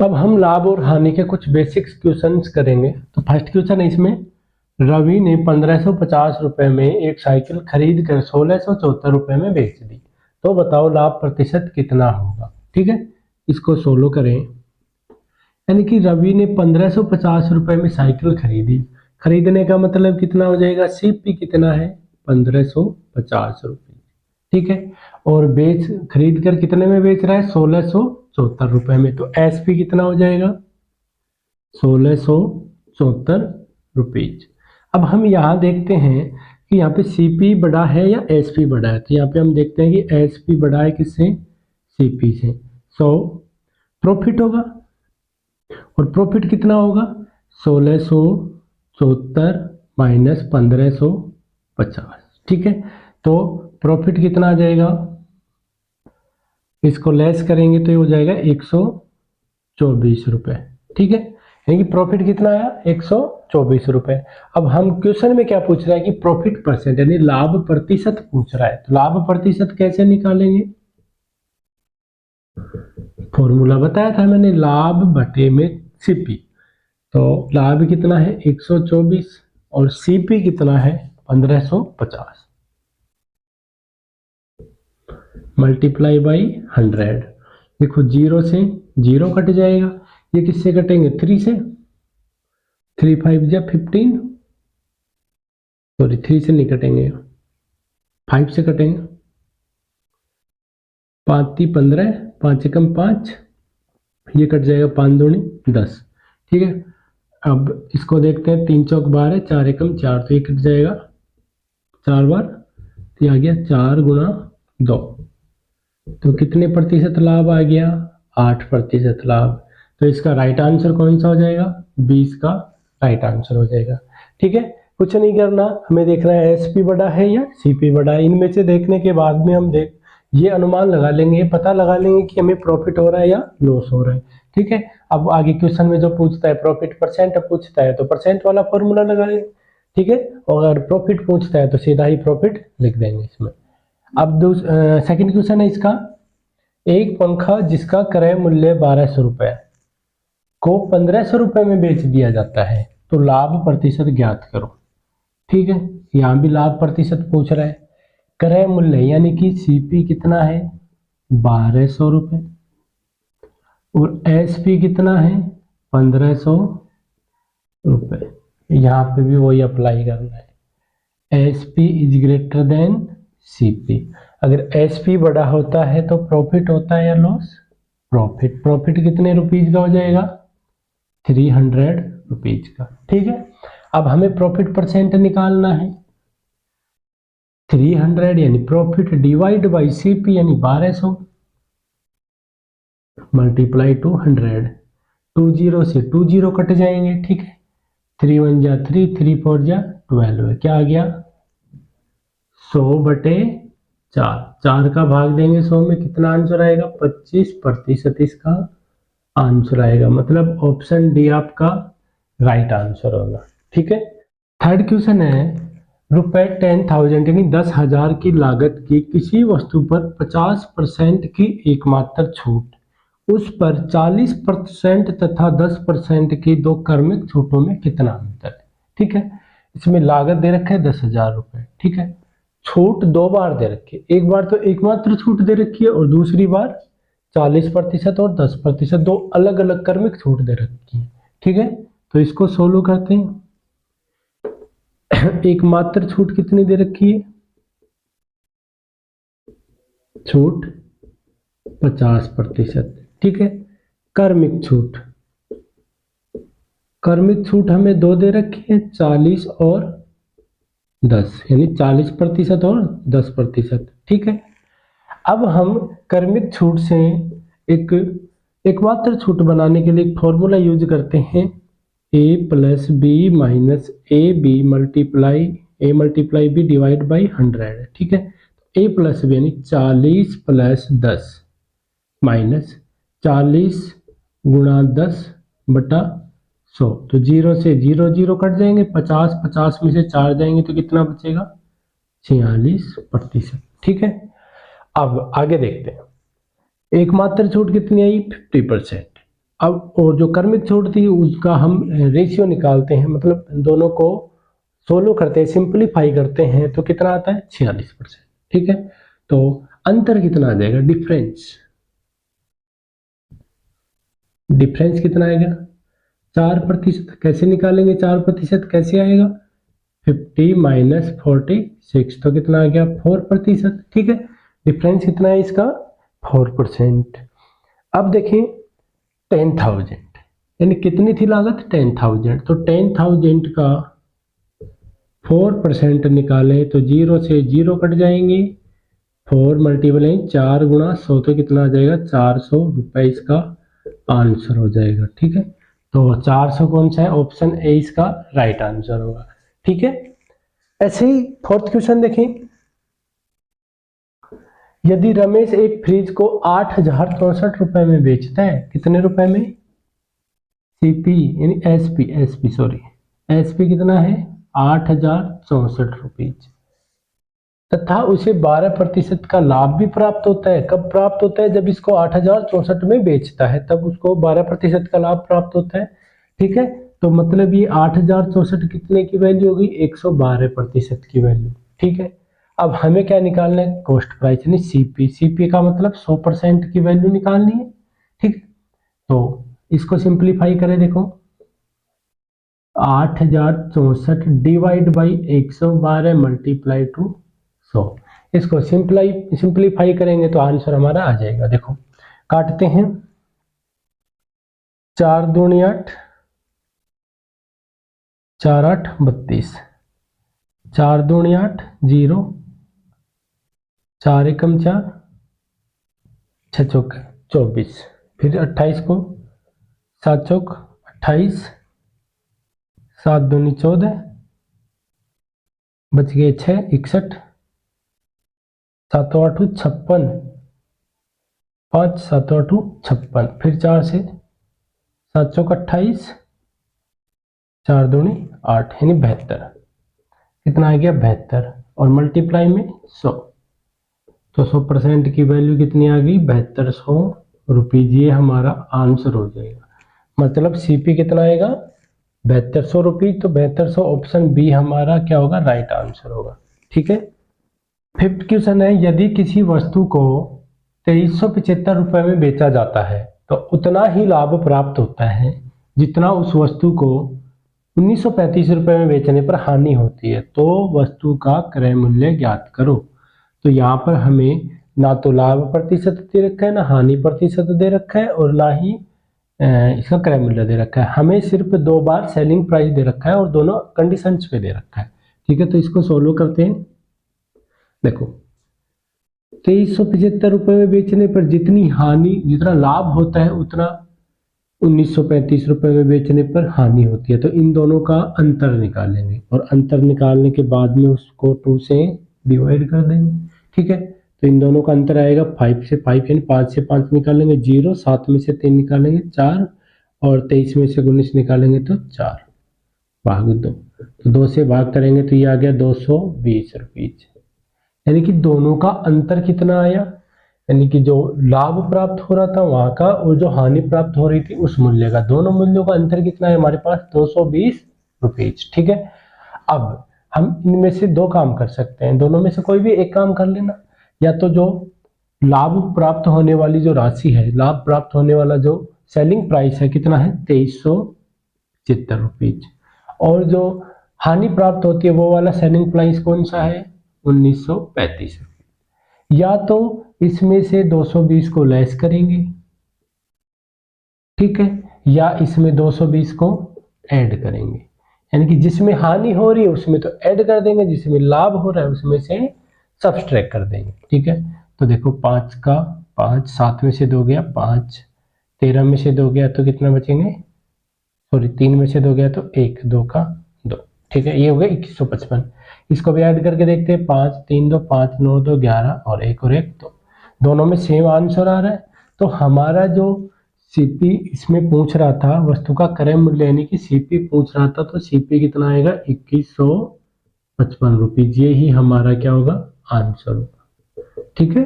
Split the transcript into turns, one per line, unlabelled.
अब हम लाभ और हानि के कुछ बेसिक्स क्वेश्चंस करेंगे। तो फर्स्ट क्वेश्चन है इसमें, रवि ने 1550 रुपए में एक साइकिल खरीद कर 1674 रुपए में बेच दी, तो बताओ लाभ प्रतिशत कितना होगा। ठीक है, इसको सोल्व करें। यानी कि रवि ने 1550 रुपए में साइकिल खरीदी, खरीदने का मतलब कितना हो जाएगा, सीपी कितना है 1550 रुपए। ठीक है, और खरीद कर कितने में बेच रहा है 1674 रुपए में, तो एसपी कितना हो जाएगा 1674 रुपीज। अब हम यहाँ देखते हैं कि यहाँ पे सीपी बड़ा है या एसपी बड़ा है, तो यहाँ पे हम देखते हैं कि एसपी बड़ा है किससे, सीपी से। सो प्रॉफिट होगा, और प्रॉफिट कितना होगा 1674 माइनस 1550। ठीक है, तो प्रॉफिट कितना आ जाएगा, इसको लेस करेंगे तो ये हो जाएगा 124 रुपए। ठीक है, यानी कि प्रॉफिट कितना आया 124 रुपए। अब हम क्वेश्चन में क्या पूछ रहा है कि प्रॉफिट परसेंट यानी लाभ प्रतिशत पूछ रहा है, तो लाभ प्रतिशत कैसे निकालेंगे, फॉर्मूला बताया था मैंने, लाभ बटे में सीपी। तो लाभ कितना है 124 और सीपी कितना है 1550 मल्टीप्लाई बाई 100। देखो 0 से 0 कट जाएगा, ये किससे कटेंगे 3 से, 3 5 जा 15, सॉरी 3 से नहीं कटेंगे 5 से कटेंगे, 5 3 15, 5 एकम 5, ये कट जाएगा 5 दूनी 10। ठीक है, अब इसको देखते हैं, 3 चौक 12, 4 एकम 4, तो ये कट जाएगा 4 बार, तो ये आ गया 4 गुणा 2, तो कितने प्रतिशत लाभ आ गया 8% लाभ। तो इसका राइट आंसर कौन सा हो जाएगा 20 का राइट आंसर हो जाएगा। ठीक है, कुछ नहीं करना, हमें देखना है एसपी बड़ा है या सीपी बड़ा है। इनमें से देखने के बाद में हम ये अनुमान लगा लेंगे, पता लगा लेंगे कि हमें प्रॉफिट हो रहा है या लॉस हो रहा है। ठीक है, अब आगे क्वेश्चन में जो पूछता है प्रॉफिट परसेंट पूछता है, तो परसेंट वाला फॉर्मूला लगाएंगे। ठीक है, और अगर प्रॉफिट पूछता है तो सीधा ही प्रॉफिट लिख देंगे इसमें। अब सेकंड क्वेश्चन है इसका, एक पंखा जिसका क्रय मूल्य 1200 रुपए को 1500 रुपए में बेच दिया जाता है, तो लाभ प्रतिशत ज्ञात करो। ठीक है, यहाँ भी लाभ प्रतिशत पूछ रहा है, क्रय मूल्य यानी कि सीपी कितना है 1200 रुपए और एसपी कितना है 1500 रुपए। यहाँ पे भी वही अप्लाई करना है, SP is greater than CP. अगर एसपी बड़ा होता है तो प्रॉफिट होता है या लॉस, प्रॉफिट। प्रॉफिट कितने रुपीज का हो जाएगा 300 रुपीज का। ठीक है, अब हमें प्रॉफिट परसेंट निकालना है, 300 यानी प्रॉफिट डिवाइड बाई सीपी यानी 1200 मल्टीप्लाई 200, 20 से 20 कट जाएंगे। ठीक है, 3 1 जा 3, 3 4 जा 12, क्या आ गया 100 बटे 4, 4 का भाग देंगे 100 में, कितना आंसर आएगा 25% इसका आंसर आएगा, मतलब ऑप्शन डी आपका राइट आंसर होगा। ठीक है, थर्ड क्वेश्चन है, रुपए 10,000 यानी 10,000 की लागत की किसी वस्तु पर 50% की एकमात्र छूट, उस पर 40% तथा 10% की दो क्रमिक छूटों में कितना अंतर है। ठीक है, इसमें लागत दे रखा है 10,000 रुपए। ठीक है, छूट 2 बार दे रखी है, एक बार तो एकमात्र छूट दे रखी है और दूसरी बार 40% और 10%, दो अलग अलग क्रमिक छूट दे रखी है। ठीक है, तो इसको सोल्व करते हैं। एकमात्र छूट कितनी दे रखी है, छूट 50%। ठीक है, क्रमिक छूट, क्रमिक छूट हमें 2 दे रखी है 40 और 10, यानी 40% और 10%। ठीक है, अब हम क्रमिक छूट से एकमात्र छूट बनाने के लिए एक फॉर्मूला यूज करते हैं, a plus B minus A B multiply B divide by 100। ठीक है, a प्लस बी यानी 40 प्लस 10 माइनस 40 गुणा 10 बटा 100, तो 0 से 0 कट जाएंगे, 50 में से 4 जाएंगे तो कितना बचेगा 46%। ठीक है, अब आगे देखते हैं, एकमात्र छूट कितनी आई 50%, अब और जो क्रमिक छूट थी उसका हम रेशियो निकालते हैं, मतलब दोनों को सोलो करते हैं, सिंपलीफाई करते हैं, तो कितना आता है 46%। ठीक है, तो अंतर कितना आ जाएगा, डिफरेंस कितना आएगा 4%। कैसे निकालेंगे 4% कैसे आएगा, 50 माइनस 46, तो कितना आ गया 4%। ठीक है, डिफरेंस कितना है इसका 4%। अब देखें 10,000 यानी कितनी थी लागत 10,000, तो 10,000 का 4% निकालें तो 0 से 0 कट जाएंगे, 4 मल्टीप्लाई 4 गुणा 100, तो कितना आ जाएगा 400 रुपये इसका आंसर हो जाएगा। ठीक है, तो 400 कौन सा है, ऑप्शन ए इसका राइट आंसर होगा। ठीक है, ऐसे ही फोर्थ क्वेश्चन देखें, यदि रमेश एक फ्रिज को 8,064 रुपए में बेचता है, कितने रुपए में, सीपी यानी एसपी सॉरी, एसपी कितना है 8,064 रुपीज, तथा उसे 12% का लाभ भी प्राप्त होता है। कब प्राप्त होता है, जब इसको 8,064 में बेचता है तब उसको 12% का लाभ प्राप्त होता है। ठीक है, तो मतलब ये 8,064 कितने की वैल्यू होगी, 112% की वैल्यू। ठीक है, अब हमें क्या निकालना है, कॉस्ट प्राइस यानी सीपी। सीपी का मतलब 100% की वैल्यू निकालनी है। ठीक, तो इसको सिंप्लीफाई करें, देखो 8,064 डिवाइड बाई 112 मल्टीप्लाई टू 100, इसको सिंप्लीफाई करेंगे तो आंसर हमारा आ जाएगा। देखो काटते हैं, 4 दूनी 8, 4 8 32, 4 दूनी 8 0, 4 एकम 4, 6 चौक 24, फिर 28 को 7 चौक 28, 7 दूनी 14, बच गए 6 61, 7 8 56, 5 7 8 56, फिर 4 से 7 चौक 28, 4 दूनी 8 यानी 72, कितना आ गया 72, और मल्टीप्लाई में 100, तो 100% की वैल्यू कितनी आ गई 7200 रुपीज, ये हमारा आंसर हो जाएगा। मतलब सीपी कितना आएगा 7200 रुपीज, तो 7200 ऑप्शन बी हमारा क्या होगा, राइट आंसर होगा। ठीक है, फिफ्थ क्वेश्चन है, यदि किसी वस्तु को 2375 रुपए में बेचा जाता है तो उतना ही लाभ प्राप्त होता है जितना उस वस्तु को 1935 रुपए में बेचने पर हानि होती है, तो वस्तु का क्रय मूल्य ज्ञात करो। तो यहाँ पर हमें ना तो लाभ प्रतिशत दे रखा है, ना हानि प्रतिशत दे रखा है, और ना ही इसका क्रय मूल्य दे रखा है। हमें सिर्फ 2 बार सेलिंग प्राइस दे रखा है और दोनों कंडीशंस पे दे रखा है। ठीक है, तो इसको सोल्व करते हैं। देखो 2375 रुपए में बेचने पर जितनी हानि, जितना लाभ होता है उतना 1935 रुपए में बेचने पर हानि होती है, तो इन दोनों का अंतर निकालेंगे, और अंतर निकालने के बाद में उसको 2 से डिवाइड कर देंगे। ठीक है, तो इन दोनों का अंतर आएगा 5 से 5 यानी 5 से 5 निकालेंगे 0, 7 में से 3 निकालेंगे 4, और 23 में से 19 निकालेंगे तो 4 भाग 2, तो 2 से भाग करेंगे तो ये आ गया 220 रुपीज, यानी कि दोनों का अंतर कितना आया, यानी कि जो लाभ प्राप्त हो रहा था वहां का और जो हानि प्राप्त हो रही थी उस मूल्य का, दोनों मूल्यों का अंतर कितना है हमारे पास 220 रुपीज। ठीक है, अब हम इनमें से 2 काम कर सकते हैं, दोनों में से कोई भी एक काम कर लेना, या तो जो लाभ प्राप्त होने वाली जो राशि है, लाभ प्राप्त होने वाला जो सेलिंग प्राइस है कितना है 2375 रुपीज, और जो हानि प्राप्त होती है वो वाला सेलिंग प्राइस कौन सा है 1935, या तो इसमें से 220 को लेस करेंगे, ठीक है, या इसमें 220 को ऐड करेंगे, यानी कि जिसमें हानि हो रही है उसमें तो ऐड कर देंगे, जिसमें लाभ हो रहा है उसमें से सब्सट्रैक्ट कर देंगे। ठीक है, तो देखो 5 का 5, 7 में से 2 गया 5, 13 में से 2 गया तो कितना बचेंगे, सॉरी 3 में से 2 गया तो 1, 2 का 2। ठीक है, ये हो गया 2155। इसको भी ऐड करके देखते हैं, 5 3 2 5 9 2 11 और 1 और 1, तो दोनों में सेम आंसर आ रहा है। तो हमारा जो सीपी इसमें पूछ रहा था वस्तु का क्रय मूल्य, यानी कि सीपी पूछ रहा था, तो सीपी कितना आएगा 2155 रुपीज, ये ही हमारा क्या होगा आंसर होगा। ठीक है।